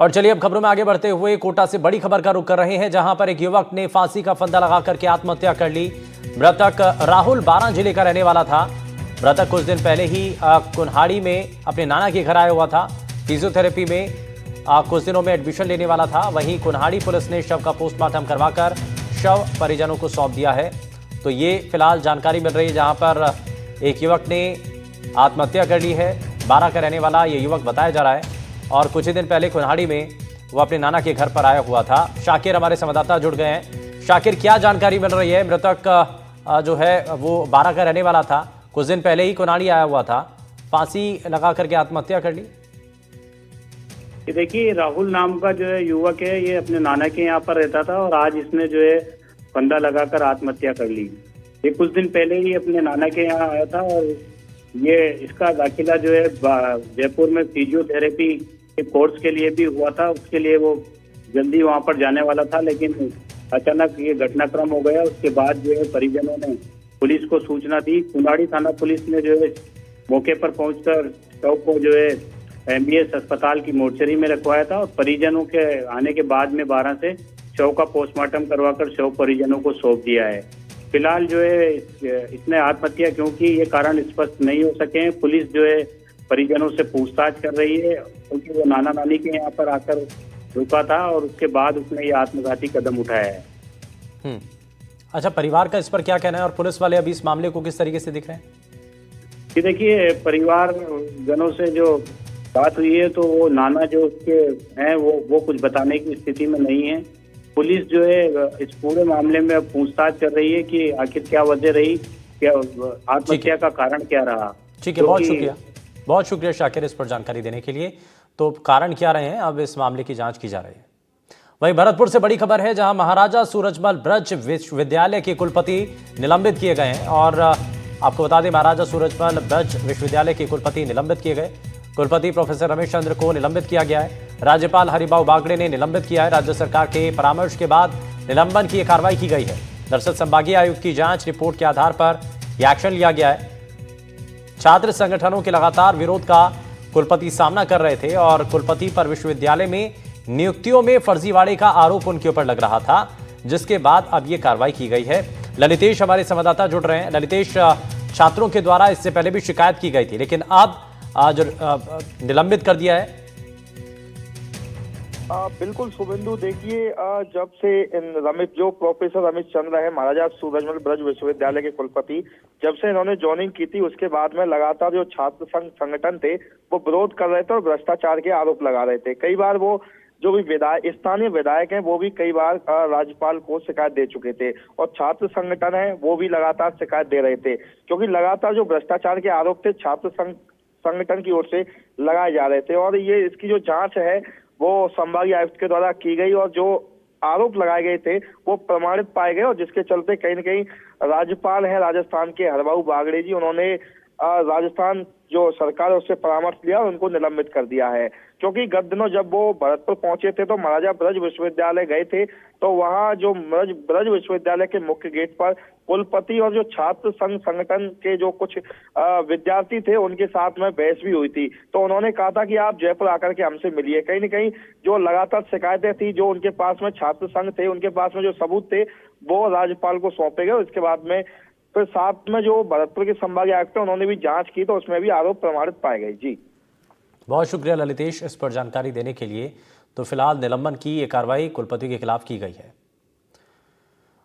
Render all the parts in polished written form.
और चलिए अब खबरों में आगे बढ़ते हुए कोटा से बड़ी खबर का रुख कर रहे हैं, जहां पर एक युवक ने फांसी का फंदा लगा करके आत्महत्या कर ली। मृतक राहुल बारां जिले का रहने वाला था। मृतक कुछ दिन पहले ही कुन्हाड़ी में अपने नाना के घर आया हुआ था। फिजियोथेरेपी में कुछ दिनों में एडमिशन लेने वाला था। वहीं कुन्हाड़ी पुलिस ने शव का पोस्टमार्टम करवाकर शव परिजनों को सौंप दिया है। तो ये फिलहाल जानकारी मिल रही है, जहां पर एक युवक ने आत्महत्या कर ली है। बारां का रहने वाला ये युवक बताया जा रहा है और कुछ ही दिन पहले कुन्हाड़ी में वो अपने नाना के घर पर आया हुआ था। शाकिर हमारे संवाददाता जुड़ गए हैं। शाकिर, क्या जानकारी मिल रही है? मृतक जो है वो बारां का रहने वाला था, कुछ दिन पहले ही कुन्हाड़ी आया हुआ था, फांसी लगा करके आत्महत्या कर ली। देखिए, राहुल नाम का जो है युवक है, ये अपने नाना के यहाँ पर रहता था और आज इसने जो है फंदा लगाकर आत्महत्या कर ली। ये कुछ दिन पहले ही अपने नाना के यहाँ आया था और ये इसका दाखिला जो है जयपुर में फिजियोथेरेपी के कोर्स के लिए भी हुआ था। उसके लिए वो जल्दी वहाँ पर जाने वाला था, लेकिन अचानक ये घटनाक्रम हो गया। उसके बाद जो है परिजनों ने पुलिस को सूचना दी। कुन्हाड़ी थाना पुलिस ने जो है मौके पर पहुंचकर शव को जो है MBS अस्पताल की मोर्चरी में रखवाया था और परिजनों के आने के बाद में 12 से शव का पोस्टमार्टम करवाकर शव परिजनों को सौंप दिया है। फिलहाल जो है इसने आत्महत्या क्यों की, ये कारण स्पष्ट नहीं हो सके हैं। पुलिस जो है परिजनों से पूछताछ कर रही है, क्योंकि वो नाना नानी के यहाँ पर आकर रुका था और उसके बाद उसने ये आत्मघाती कदम उठाया है। अच्छा, परिवार का इस पर क्या कहना है और पुलिस वाले अभी इस मामले को किस तरीके से दिख रहे हैं? कि देखिए, परिवार जनों से जो बात हुई है तो वो नाना जो उसके हैं वो कुछ बताने की स्थिति में नहीं है। पुलिस जो है इस पूरे मामले में अब पूछताछ कर रही है कि आखिर क्या वजह रही, क्या आत्महत्या का कारण क्या रहा। ठीक है, बहुत शुक्रिया शाकिर इस पर जानकारी देने के लिए। तो कारण क्या रहे हैं, अब इस मामले की जांच की जा रही है। वहीं भरतपुर से बड़ी खबर है, जहां महाराजा सूरजमल ब्रज विश्वविद्यालय के कुलपति निलंबित किए गए हैं। और आपको बता दें, महाराजा सूरजमल ब्रज विश्वविद्यालय के कुलपति निलंबित किए गए। कुलपति प्रोफेसर रमेश चंद्र को निलंबित किया गया है। राज्यपाल हरिभाऊ बागड़े ने निलंबित किया है। राज्य सरकार के परामर्श के बाद निलंबन की कार्रवाई की गई है। दरअसल संभागीय आयुक्त की जांच रिपोर्ट के आधार पर यह एक्शन लिया गया है। छात्र संगठनों के लगातार विरोध का कुलपति सामना कर रहे थे और कुलपति पर विश्वविद्यालय में नियुक्तियों में फर्जीवाड़े का आरोप उनके ऊपर लग रहा था, जिसके बाद अब यह कार्रवाई की गई है। ललितेश हमारे संवाददाता जुड़ रहे हैं। ललितेश, छात्रों के द्वारा इससे पहले भी शिकायत की गई थी, लेकिन अब आज निलंबित कर दिया है। बिल्कुल शुभेंदु, देखिए जब से जो प्रोफेसर रमेश चंद्र है, महाराजा सूरजमल ब्रज विश्वविद्यालय के कुलपति, जब से इन्होंने ज्वाइनिंग की थी, उसके बाद में लगातार जो छात्र संगठन थे वो विरोध कर रहे थे और भ्रष्टाचार के आरोप लगा रहे थे। कई बार वो जो भी स्थानीय विधायक हैं वो भी कई बार राज्यपाल को शिकायत दे चुके थे और छात्र संगठन है वो भी लगातार शिकायत दे रहे थे, क्योंकि लगातार जो भ्रष्टाचार के आरोप थे छात्र संगठन की ओर से लगाए जा रहे थे। और ये इसकी जो जांच है वो संभागीय आयुक्त के द्वारा की गई और जो आरोप लगाए गए थे वो प्रमाणित पाए गए और जिसके चलते कहीं न कहीं राज्यपाल है राजस्थान के हरिभाऊ बागड़े जी, उन्होंने राजस्थान जो सरकार है उससे परामर्श लिया और उनको निलंबित कर दिया है। क्योंकि गत दिनों जब वो भरतपुर पहुंचे थे तो महाराजा ब्रज विश्वविद्यालय गए थे, तो वहां जो ब्रज विश्वविद्यालय के मुख्य गेट पर कुलपति और जो छात्र संगठन के जो कुछ विद्यार्थी थे उनके साथ में बहस भी हुई थी। तो उन्होंने कहा था कि आप जयपुर आकर के हमसे मिलिए। कहीं न कहीं जो लगातार शिकायतें थी जो उनके पास में छात्र संघ थे, उनके पास में जो सबूत थे वो राज्यपाल को सौंपे गए। इसके बाद में फिर साथ में जो भरतपुर के संभागीय आयुक्त है उन्होंने भी जांच की तो उसमें भी आरोप प्रमाणित पाए गए। जी, बहुत शुक्रिया ललितेश इस पर जानकारी देने के लिए। तो फिलहाल निलंबन की यह कार्रवाई कुलपति के खिलाफ की गई है।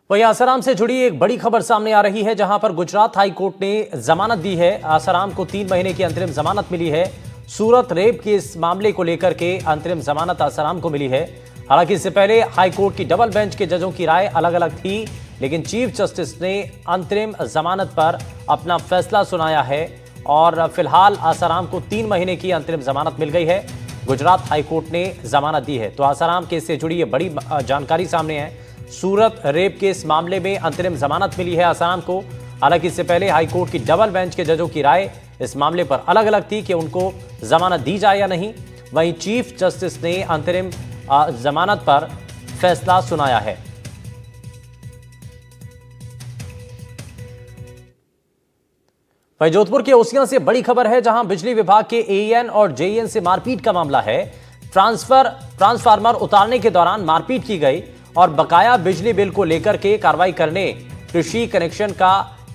वहीं आसाराम से जुड़ी एक बड़ी खबर सामने आ रही है, जहां पर गुजरात हाई कोर्ट ने जमानत दी है। आसाराम को 3 महीने की अंतरिम जमानत मिली है। सूरत रेप के इस मामले को लेकर के अंतरिम जमानत आसाराम को मिली है। हालांकि इससे पहले हाई कोर्ट की डबल बेंच के जजों की राय अलग अलग थी, लेकिन चीफ जस्टिस ने अंतरिम जमानत पर अपना फैसला सुनाया है और फिलहाल आसाराम को 3 महीने की अंतरिम जमानत मिल गई है। गुजरात हाई कोर्ट ने जमानत दी है। तो आसाराम केस से जुड़ी ये बड़ी जानकारी सामने है। सूरत रेप के इस मामले में अंतरिम जमानत मिली है आसाराम को। हालांकि इससे पहले हाई कोर्ट की डबल बेंच के जजों की राय इस मामले पर अलग अलग थी कि उनको जमानत दी जाए या नहीं। वहीं चीफ जस्टिस ने अंतरिम जमानत पर फैसला सुनाया है। वहीं जोधपुर के ओसियां से बड़ी खबर है, जहां बिजली विभाग के AEN और JEN से मारपीट का मामला है। ट्रांसफार्मर उतारने के दौरान मारपीट की गई और बकाया बिजली बिल को लेकर के कार्रवाई करने कृषि कनेक्शन का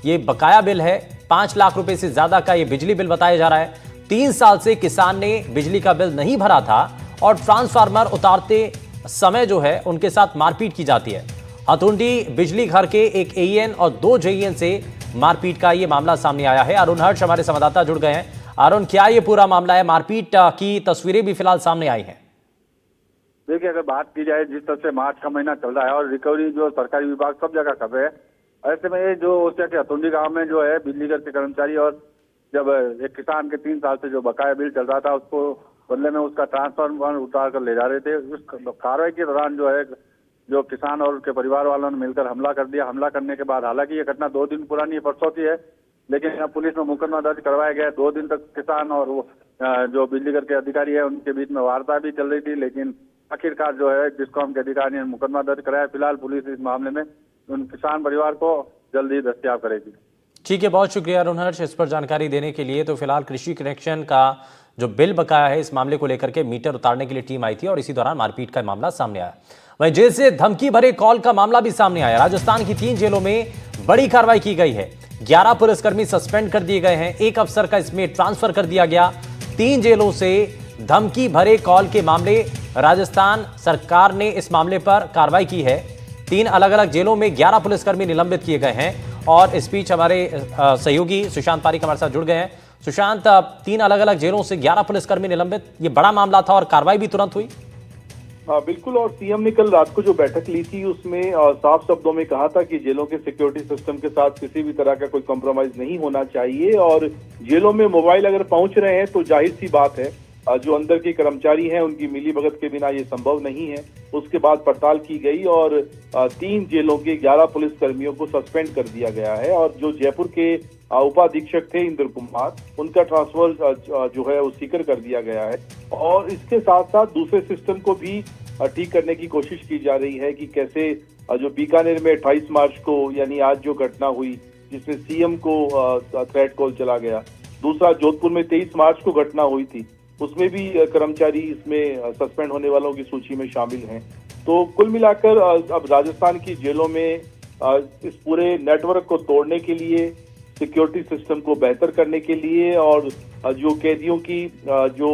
ये बकाया बिल है। 5 लाख रुपए से ज्यादा का ये बिजली बिल बताया जा रहा है। 3 साल से किसान ने बिजली का बिल नहीं भरा था और ट्रांसफार्मर उतारते समय जो है उनके साथ मारपीट की जाती है। हथुंडी बिजली घर के एक एईएन और 2 जेईएन से मारपीट का ये मामला सामने आया है। अरुण हर्ष हमारे संवाददाता जुड़ गए हैं। अरुण, क्या ये पूरा मामला है? मारपीट की तस्वीरें भी फिलहाल सामने आई हैं। देखिए, अगर बात की जाए जिस तरह से मार्च का महीना चल रहा है और रिकवरी जो सरकारी विभाग सब जगह कर रहे हैं, ऐसे में ये जो हथुंडी गांव में जो है बिजली घर के कर्मचारी और जब एक किसान के 3 साल से जो बकाया बिल चल रहा था उसको बदले में उसका ट्रांसफार्मर उतार कर ले जा रहे थे। उस कार्रवाई के दौरान जो है जो किसान और उनके परिवार वालों ने मिलकर हमला कर दिया। हमला करने के बाद, हालांकि ये घटना 2 दिन पुरानी परसों की है, लेकिन अब पुलिस में मुकदमा दर्ज करवाया गया है। 2 दिन तक किसान और वो जो बिजली घर के अधिकारी है उनके बीच में वार्ता भी चल रही थी, लेकिन आखिरकार जो है जिसको के अधिकारी ने मुकदमा दर्ज कराया। फिलहाल पुलिस इस मामले में उन किसान परिवार को जल्दी दस्तयाब करेगी। ठीक है, बहुत शुक्रिया अरुण हर्ष इस पर जानकारी देने के लिए। तो फिलहाल कृषि कनेक्शन का जो बिल बकाया है, इस मामले को लेकर के मीटर उतारने के लिए टीम आई थी और इसी दौरान मारपीट का मामला सामने आया। वहीं जेल से धमकी भरे कॉल का मामला भी सामने आया। राजस्थान की 3 जेलों में बड़ी कार्रवाई की गई है। 11 पुलिसकर्मी सस्पेंड कर दिए गए हैं। 1 अफसर का इसमें ट्रांसफर कर दिया गया। 3 जेलों से धमकी भरे कॉल के मामले, राजस्थान सरकार ने इस मामले पर कार्रवाई की है। 3 अलग अलग जेलों में 11 पुलिसकर्मी निलंबित किए गए हैं। और इस बीच हमारे सहयोगी सुशांत पारिक हमारे साथ जुड़ गए हैं। सुशांत, 3 अलग अलग जेलों से 11 पुलिसकर्मी निलंबित, ये बड़ा मामला था और कार्रवाई भी तुरंत हुई। हाँ बिल्कुल, और सीएम ने कल रात को जो बैठक ली थी उसमें साफ शब्दों में कहा था कि जेलों के सिक्योरिटी सिस्टम के साथ किसी भी तरह का कोई कॉम्प्रोमाइज नहीं होना चाहिए और जेलों में मोबाइल अगर पहुंच रहे हैं तो जाहिर सी बात है जो अंदर के कर्मचारी हैं उनकी मिलीभगत के बिना ये संभव नहीं है। उसके बाद पड़ताल की गई और 3 जेलों के 11 पुलिस कर्मियों को सस्पेंड कर दिया गया है और जो जयपुर के उपाधीक्षक थे इंद्र कुमार, उनका ट्रांसफर जो है वो सीकर कर दिया गया है। और इसके साथ साथ दूसरे सिस्टम को भी ठीक करने की कोशिश की जा रही है कि कैसे जो बीकानेर में 28 मार्च को यानी आज जो घटना हुई जिसमें सीएम को थ्रेट कॉल चला गया, दूसरा जोधपुर में 23 मार्च को घटना हुई थी, उसमें भी कर्मचारी इसमें सस्पेंड होने वालों की सूची में शामिल हैं। तो कुल मिलाकर अब राजस्थान की जेलों में इस पूरे नेटवर्क को तोड़ने के लिए, सिक्योरिटी सिस्टम को बेहतर करने के लिए और जो कैदियों की जो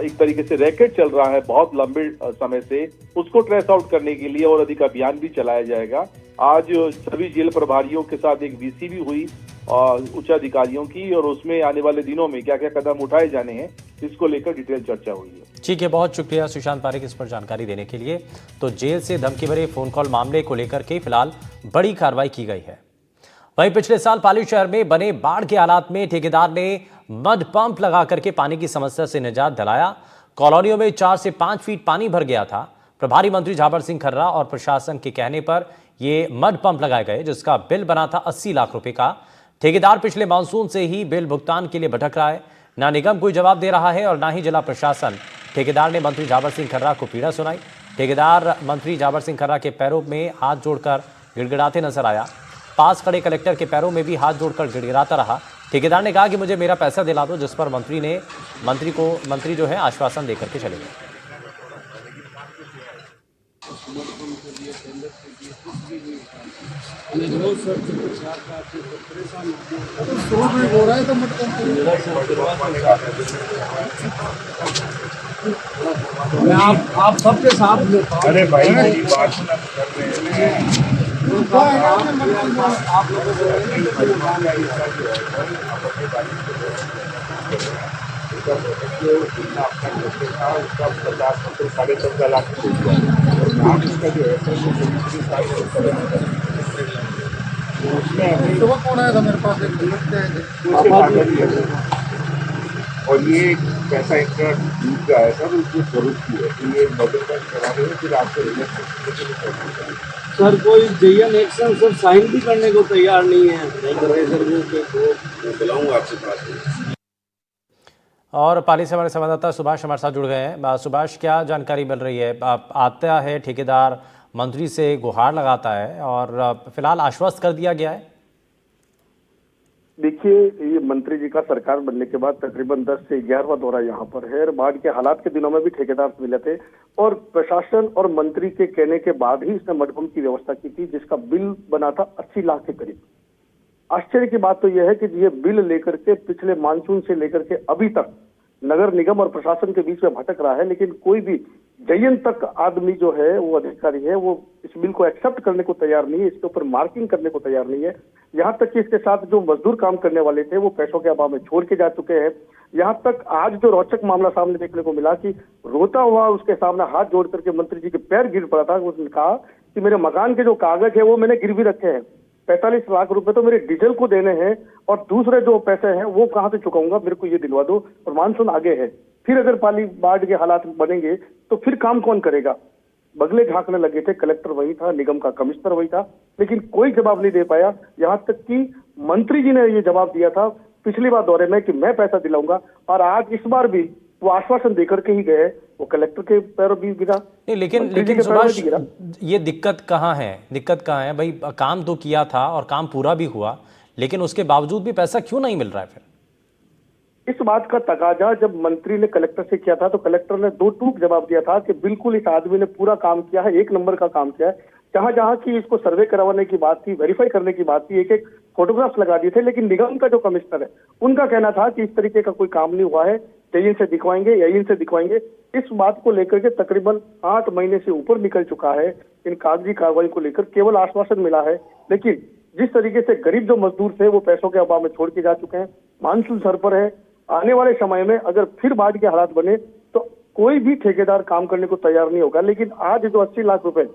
एक तरीके से रैकेट चल रहा है बहुत लंबे समय से, उसको ट्रेस आउट करने के लिए और अधिक अभियान भी चलाया जाएगा। आज सभी जेल प्रभारियों के साथ एक वीसी भी हुई उच्च अधिकारियों की और उसमें आने वाले दिनों में क्या क्या कदम उठाए जाने हैं इसको लेकर डिटेल चर्चा हुई है। ठीक है, बहुत शुक्रिया सुशांत पारिक इस पर जानकारी देने के लिए। तो जेल से धमकी भरे फोन कॉल मामले को लेकर के फिलहाल बड़ी कार्रवाई की गई है। वहीं पिछले साल पाली शहर में बने बाढ़ के हालात में ठेकेदार ने मड पंप लगा करके पानी की समस्या से निजात दिलाया। कॉलोनियों में 4 से 5 फीट पानी भर गया था। प्रभारी मंत्री झाबर सिंह खर्रा और प्रशासन के कहने पर ये मड पंप लगाए गए, जिसका बिल बना था 80 लाख रुपए का। ठेकेदार पिछले मानसून से ही बिल भुगतान के लिए भटक रहा है। ना निगम कोई जवाब दे रहा है और ना ही जिला प्रशासन। ठेकेदार ने मंत्री झाबर सिंह खर्रा को पीड़ा सुनाई। ठेकेदार मंत्री झाबर सिंह खर्रा के पैरों में हाथ जोड़कर गिड़गिड़ाते नजर आया। पास खड़े कलेक्टर के पैरों में भी हाथ जोड़कर गिड़गिड़ाता रहा। ठेकेदार ने कहा कि मुझे मेरा पैसा दिला दो, जिस पर मंत्री जो है आश्वासन देकर के चले गए। आप सबके साथ अरे भाई मेरी बात सुना कर रहे हैं। आप लोगों को 14.5 लाख इसका जो है सुबह कौन आया था मेरे पास और ये पैसा इतना डूब गया है सर, उसकी जरूरत की है कि ये मदद करा रहे हैं। फिर आपको सर कोई जेएम एक्शन सर साइन भी करने को तैयार नहीं है, नहीं कर रहे सर वो बुलाऊंगा आपसे पास। और पाली से हमारे संवाददाता सुभाष हमारे साथ जुड़ गए हैं। सुभाष, क्या जानकारी मिल रही है? आता है ठेकेदार, मंत्री से गुहार लगाता है और फिलहाल आश्वस्त कर दिया गया है। देखिए, ये मंत्री जी का सरकार बनने के बाद तकरीबन 10 से 11वां दौरा यहाँ पर है और बाढ़ के हालात के दिनों में भी ठेकेदार से मिले थे और प्रशासन और मंत्री के कहने के बाद ही इसने मडबम की व्यवस्था की थी, जिसका बिल बना था 80 लाख के करीब। आश्चर्य की बात तो यह है कि ये बिल लेकर के पिछले मानसून से लेकर के अभी तक नगर निगम और प्रशासन के बीच में भटक रहा है, लेकिन कोई भी जयन तक आदमी जो है, वो अधिकारी है, वो इस बिल को एक्सेप्ट करने को तैयार नहीं है, इसके ऊपर मार्किंग करने को तैयार नहीं है। यहाँ तक कि इसके साथ जो मजदूर काम करने वाले थे वो पैसों के अभाव में छोड़ के जा चुके हैं। यहाँ तक आज जो रोचक मामला सामने देखने को मिला कि रोता हुआ उसके सामने हाथ जोड़ करके मंत्री जी के पैर गिर पड़ा था। उसने कहा कि मेरे मकान के जो कागज है वो मैंने गिरवी रखे हैं, 45 लाख रुपए तो मेरे डीजल को देने हैं और दूसरे जो पैसे हैं वो कहां से चुकाऊंगा, मेरे को ये दिलवा दो। और मानसून आगे है, फिर अगर पाली बाढ़ के हालात बनेंगे तो फिर काम कौन करेगा। बगले झांकने लगे थे, कलेक्टर वही था, निगम का कमिश्नर वही था, लेकिन कोई जवाब नहीं दे पाया। यहाँ तक कि मंत्री जी ने ये जवाब दिया था पिछली बार दौरे में कि मैं पैसा दिलाऊंगा, और आज इस बार भी वो आश्वासन देकर के ही गए, वो कलेक्टर के पैरों भी गिरा। नहीं, लेकिन सुभाष, ये दिक्कत कहाँ है? दिक्कत कहाँ है भाई? काम तो किया था और काम पूरा भी हुआ, लेकिन उसके बावजूद भी पैसा क्यों नहीं मिल रहा है? फिर इस बात का तकाजा जब मंत्री ने कलेक्टर से किया था तो कलेक्टर ने दो टूक जवाब दिया था कि बिल्कुल इस आदमी ने पूरा काम किया है, 1 नंबर का काम किया है। जहां जहां की इसको सर्वे करवाने की बात थी, वेरीफाई करने की बात थी, एक एक फोटोग्राफ्स लगा दिए थे, लेकिन निगम का जो कमिश्नर है उनका कहना था कि इस तरीके का कोई काम नहीं हुआ है, जयन से दिखवाएंगे, यहीं से दिखवाएंगे। इस बात को लेकर के तकरीबन 8 महीने से ऊपर निकल चुका है। इन कागजी कार्रवाई को लेकर केवल आश्वासन मिला है, लेकिन जिस तरीके से गरीब जो मजदूर थे वो पैसों के अभाव में छोड़ के जा चुके हैं। मानसून सर पर है, आने वाले समय में अगर फिर बाढ़ के हालात बने तो कोई भी ठेकेदार काम करने को तैयार नहीं होगा। लेकिन आज जो 80 लाख रुपए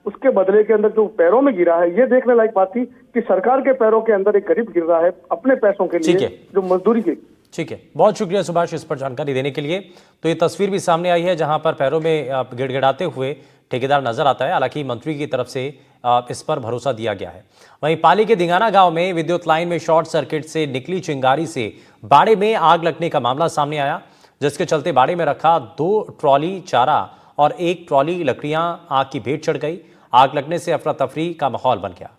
उसके बदले के अंदर जो पैरों में गिरा है, ये देखने लायक बात थी कि सरकार के पैरों के अंदर एक गरीब गिर रहा है अपने पैसों के लिए, जो मजदूरी की। ठीक है, बहुत शुक्रिया सुभाष इस पर जानकारी देने के लिए। तो ये तस्वीर भी सामने आई है जहां पर पैरों में गिड़गिड़ाते हुए ठेकेदार नजर आता है। हालांकि मंत्री की तरफ से इस पर भरोसा दिया गया है। वहीं पाली के दिंगाना गांव में विद्युत लाइन में शॉर्ट सर्किट से निकली चिंगारी से बाड़े में आग लगने का मामला सामने आया, जिसके चलते बाड़े में रखा 2 ट्रॉली चारा और 1 ट्रॉली लकड़ियां आग की भेंट चढ़ गई। आग लगने से अफरा तफरी का माहौल बन गया।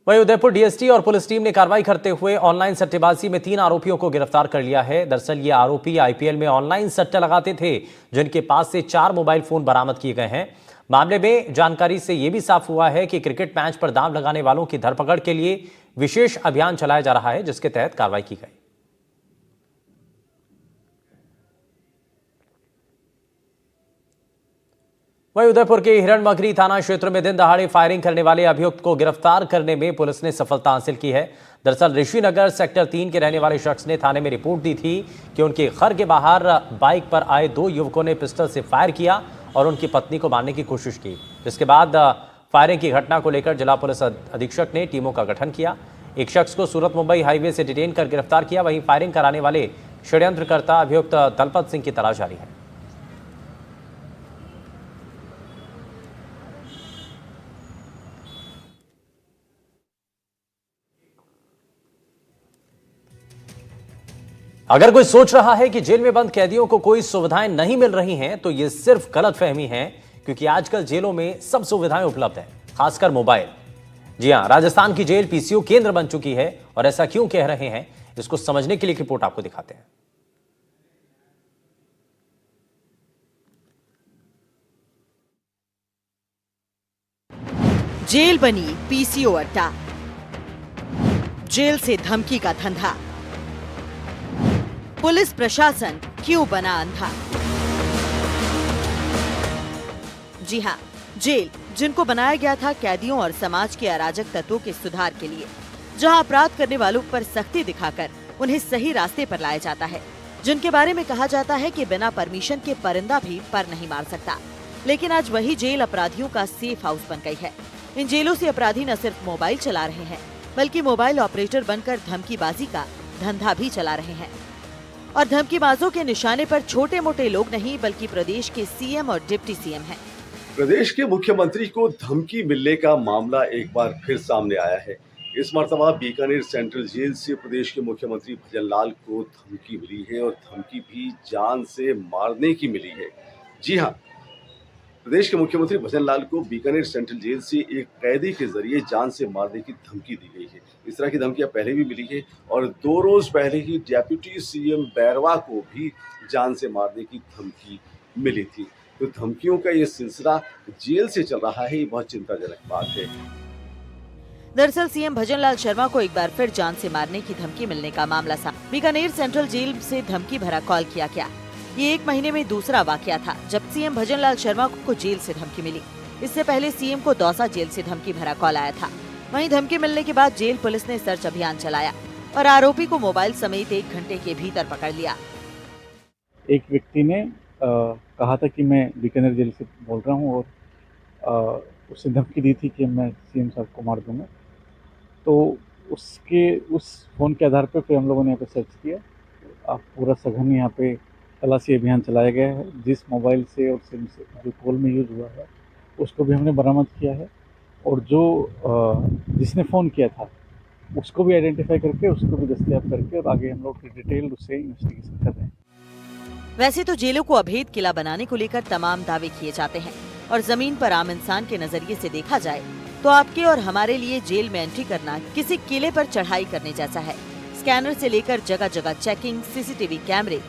वहीं उदयपुर डीएसटी और पुलिस टीम ने कार्रवाई करते हुए ऑनलाइन सट्टेबाजी में 3 आरोपियों को गिरफ्तार कर लिया है। दरअसल ये आरोपी आईपीएल में ऑनलाइन सट्टा लगाते थे, जिनके पास से 4 मोबाइल फोन बरामद किए गए हैं। मामले में जानकारी से यह भी साफ हुआ है कि क्रिकेट मैच पर दांव लगाने वालों की धरपकड़ के लिए विशेष अभियान चलाया जा रहा है, जिसके तहत कार्रवाई की गई। वहीं उदयपुर के हिरणमगरी थाना क्षेत्र में दिन दहाड़े फायरिंग करने वाले अभियुक्त को गिरफ्तार करने में पुलिस ने सफलता हासिल की है। दरअसल ऋषिनगर सेक्टर 3 के रहने वाले शख्स ने थाने में रिपोर्ट दी थी कि उनके घर के बाहर बाइक पर आए 2 युवकों ने पिस्टल से फायर किया और उनकी पत्नी को मारने की कोशिश की। जिसके बाद फायरिंग की घटना को लेकर जिला पुलिस अधीक्षक ने टीमों का गठन किया। एक शख्स को सूरत मुंबई हाईवे से डिटेन कर गिरफ्तार किया। वहीं फायरिंग कराने वाले षड्यंत्रकर्ता अभियुक्त दलपत सिंह की तलाश जारी है। अगर कोई सोच रहा है कि जेल में बंद कैदियों को कोई सुविधाएं नहीं मिल रही हैं, तो यह सिर्फ गलतफहमी है, क्योंकि आजकल जेलों में सब सुविधाएं उपलब्ध हैं, खासकर मोबाइल। जी हां, राजस्थान की जेल पीसीओ केंद्र बन चुकी है। और ऐसा क्यों कह रहे हैं, इसको समझने के लिए एक रिपोर्ट आपको दिखाते हैं। जेल बनी पीसीओ अड्डा, जेल से धमकी का धंधा, पुलिस प्रशासन क्यों बना अंधा? जी हां, जेल जिनको बनाया गया था कैदियों और समाज के अराजक तत्वों के सुधार के लिए, जहां अपराध करने वालों पर सख्ती दिखाकर उन्हें सही रास्ते पर लाया जाता है, जिनके बारे में कहा जाता है कि बिना परमिशन के परिंदा भी पर नहीं मार सकता। लेकिन आज वही जेल अपराधियों का सेफ हाउस बन गई है। इन जेलों से अपराधी न सिर्फ मोबाइल चला रहे हैं, बल्कि मोबाइल ऑपरेटर बनकर धमकीबाजी का धंधा भी चला रहे हैं। और धमकीबाजों के निशाने पर छोटे मोटे लोग नहीं, बल्कि प्रदेश के सीएम और डिप्टी सीएम हैं। प्रदेश के मुख्यमंत्री को धमकी मिलने का मामला एक बार फिर सामने आया है। इस मर्तबा बीकानेर सेंट्रल जेल से प्रदेश के मुख्यमंत्री भजन लाल को धमकी मिली है, और धमकी भी जान से मारने की मिली है। जी हाँ, प्रदेश के मुख्यमंत्री भजन लाल को बीकानेर सेंट्रल जेल से एक कैदी के जरिए जान से मारने की धमकी दी गई है। इस तरह की धमकियां पहले भी मिली है और 2 रोज पहले ही डेप्यूटी सीएम बैरवा को भी जान से मारने की धमकी मिली थी। तो धमकियों का ये सिलसिला जेल से चल रहा है, ये बहुत चिंताजनक बात है। दरअसल सीएम भजनलाल शर्मा को एक बार फिर जान से मारने की धमकी मिलने का मामला सामने। बीकानेर सेंट्रल जेल से धमकी भरा कॉल किया गया। ये 1 महीने में दूसरा वाकया था जब सीएम भजनलाल शर्मा को जेल से धमकी मिली। इससे पहले सीएम को दौसा जेल से धमकी भरा कॉल आया था। वहीं धमकी मिलने के बाद जेल पुलिस ने सर्च अभियान चलाया और आरोपी को मोबाइल समेत 1 घंटे के भीतर पकड़ लिया। एक व्यक्ति ने कहा था कि मैं बीकानेर जेल से बोल रहा हूँ और उसने धमकी दी थी कि मैं सीएम साहब को मार दूंगा। तो उस फ़ोन के आधार पर फिर हम लोगों ने यहाँ पे सर्च किया। पूरा सघन यहाँ पे तलाशी अभियान चलाया गया है। जिस मोबाइल से और सिम से जो कॉल में यूज़ हुआ है उसको भी हमने बरामद किया है और जो जिसने फ़ोन किया था उसको भी आइडेंटिफाई करके उसको भी दस्तयाब करके और आगे हम लोग डिटेल उससे इन्वेस्टिगेशन कर रहे हैं। वैसे तो जेलों को अभेद किला बनाने को लेकर तमाम दावे किए जाते हैं और जमीन पर आम इंसान के नजरिए से देखा जाए तो आपके और हमारे लिए जेल में एंट्री करना किसी किले पर चढ़ाई करने जैसा है। स्कैनर से लेकर जगह जगह चेकिंग, सीसीटीवी कैमरे,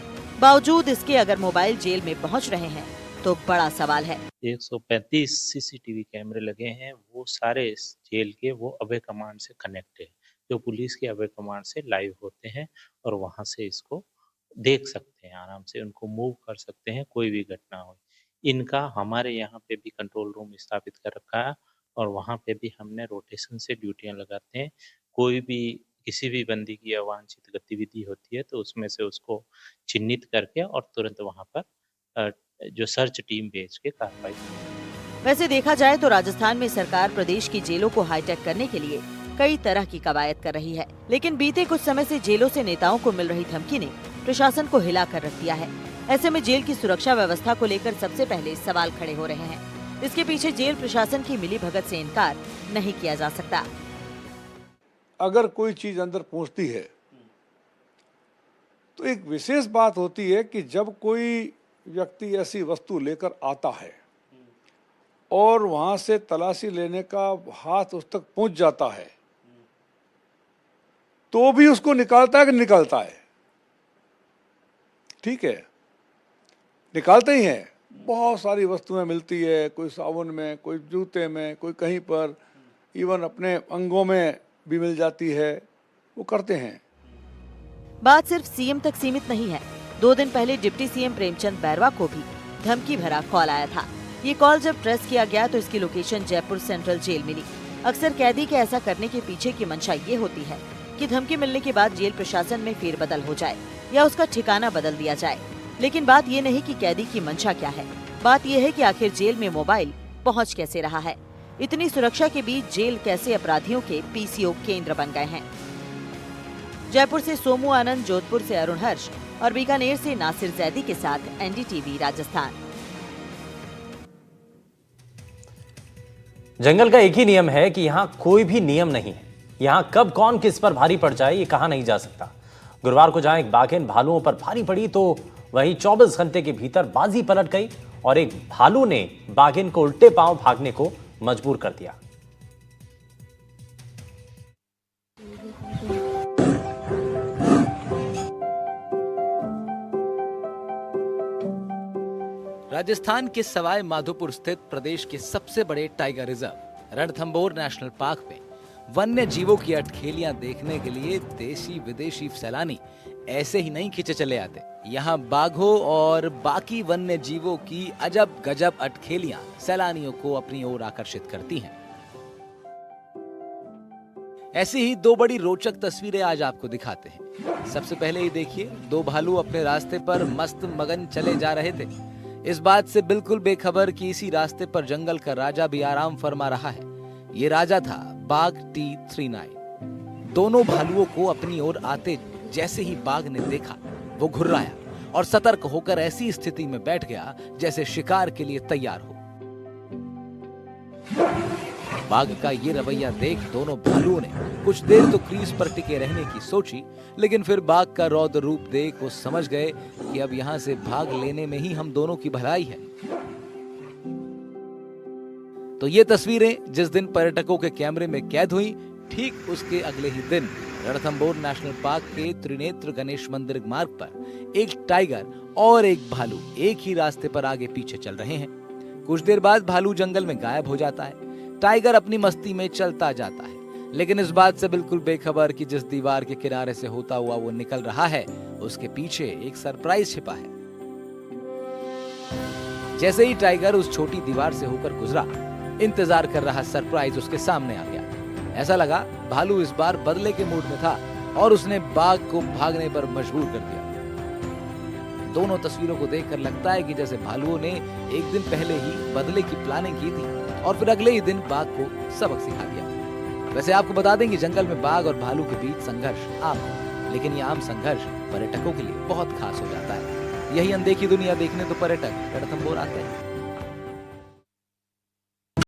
बावजूद इसके अगर मोबाइल जेल में पहुंच रहे हैं तो बड़ा सवाल है। 135 सीसीटीवी कैमरे लगे हैं, वो सारे इस जेल के वो अभय कमांड से कनेक्ट है, जो पुलिस के अभय कमांड से लाइव होते हैं और वहां से इसको देख सकते हैं, आराम से उनको मूव कर सकते हैं कोई भी घटना हो। इनका हमारे यहाँ पे भी कंट्रोल रूम स्थापित कर रखा है और वहाँ पे भी हमने रोटेशन से ड्यूटियां लगाते हैं। कोई भी किसी भी बंदी की अवांछित गतिविधि होती है तो उसमें से उसको चिन्हित करके और तुरंत वहाँ पर जो सर्च टीम भेज के कार्रवाई। वैसे देखा जाए तो राजस्थान में सरकार प्रदेश की जेलों को हाईटेक करने के लिए कई तरह की कवायद कर रही है, लेकिन बीते कुछ समय से जेलों से नेताओं को मिल रही धमकी ने प्रशासन को हिला कर रख दिया है। ऐसे में जेल की सुरक्षा व्यवस्था को लेकर सबसे पहले सवाल खड़े हो रहे हैं। इसके पीछे जेल प्रशासन की मिलीभगत से इनकार नहीं किया जा सकता। अगर कोई चीज अंदर पहुंचती है तो एक विशेष बात होती है कि जब कोई व्यक्ति ऐसी वस्तु लेकर आता है और वहां से तलाशी लेने का हाथ उस तक पहुंच जाता है तो भी उसको निकालता है कि निकालता है, ठीक है, निकालते ही हैं। बहुत सारी वस्तुएं मिलती है, कोई साबुन में, कोई जूते में, कोई कहीं पर, इवन अपने अंगों में भी मिल जाती है, वो करते हैं। बात सिर्फ सीएम तक सीमित नहीं है। 2 दिन पहले डिप्टी सीएम प्रेमचंद बैरवा को भी धमकी भरा कॉल आया था। ये कॉल जब ट्रेस किया गया तो इसकी लोकेशन जयपुर सेंट्रल जेल मिली। अक्सर कैदी के ऐसा करने के पीछे की मंशा ये होती है कि धमकी मिलने के बाद जेल प्रशासन में फेरबदल हो जाए या उसका ठिकाना बदल दिया जाए। लेकिन बात ये नहीं कि कैदी की मंशा क्या है, बात यह है कि आखिर जेल में मोबाइल पहुंच कैसे रहा है। इतनी सुरक्षा के बीच जेल कैसे अपराधियों के पीसीओ केंद्र बन गए हैं। जयपुर से सोमू आनंद, जोधपुर से अरुण हर्ष और बीकानेर से नासिर जैदी के साथ एनडीटीवी राजस्थान। जंगल का एक ही नियम है कि यहाँ कोई भी नियम नहीं है। यहाँ कब कौन किस पर भारी पड़ जाए ये कहा नहीं जा सकता। गुरुवार को जहां एक बाघिन भालुओं पर भारी पड़ी तो वहीं 24 घंटे के भीतर बाजी पलट गई और एक भालू ने बाघिन को उल्टे पांव भागने को मजबूर कर दिया। राजस्थान के सवाई माधोपुर स्थित प्रदेश के सबसे बड़े tiger reserve Ranthambore national park में वन्य जीवों की अटखेलियां देखने के लिए देशी विदेशी सैलानी ऐसे ही नहीं खींचे चले आते। यहाँ बाघों और बाकी वन्य जीवों की अजब गजब अटखेलियां सैलानियों को अपनी ओर आकर्षित करती हैं। ऐसी ही 2 बड़ी रोचक तस्वीरें आज आपको दिखाते हैं। सबसे पहले ही देखिए, 2 भालू अपने रास्ते पर मस्त मगन चले जा रहे थे, इस बात से बिल्कुल बेखबर कि इसी रास्ते पर जंगल का राजा भी आराम फरमा रहा है। ये राजा था बाघ T39। दोनों भालुओं को अपनी ओर आते जैसे ही बाघ ने देखा, वो घुर्राया और सतर्क होकर ऐसी स्थिति में बैठ गया जैसे शिकार के लिए तैयार हो। बाघ का ये रवैया देख दोनों भालुओं ने कुछ देर तो क्रीज पर टिके रहने की सोची, लेकिन फिर बाघ का रौद्र रूप देख वो समझ गए कि अब यहाँ से भाग लेने में ही हम दोनों की भलाई है। तो ये तस्वीरें जिस दिन पर्यटकों के कैमरे में कैद हुई, ठीक उसके अगले ही दिन रणथंभौर नेशनल पार्क के त्रिनेत्र गणेश मंदिर मार्ग पर एक टाइगर और एक भालू एक ही रास्ते पर आगे पीछे चल रहे हैं। कुछ देर बाद भालू जंगल में गायब हो जाता है। टाइगर अपनी मस्ती में चलता जाता है, लेकिन इस बात से बिल्कुल बेखबर कि जिस दीवार के किनारे से होता हुआ वो निकल रहा है, उसके पीछे एक सरप्राइज छिपा है। जैसे ही टाइगर उस छोटी दीवार से होकर गुजरा, इंतजार कर रहा सरप्राइज उसके सामने आ गया। ऐसा लगा भालू इस बार बदले के मूड में था और उसने बाघ को भागने पर मजबूर कर दिया। दोनों तस्वीरों को देखकर लगता है कि जैसे भालुओं ने एक दिन पहले ही बदले की प्लानिंग की थी और फिर अगले ही दिन बाघ को सबक सिखा दिया। वैसे आपको बता दें कि जंगल में बाघ और भालू के बीच संघर्ष आम है, लेकिन ये आम संघर्ष पर्यटकों के लिए बहुत खास हो जाता है। यही अनदेखी दुनिया देखने तो पर्यटक रणथंभौर आते हैं।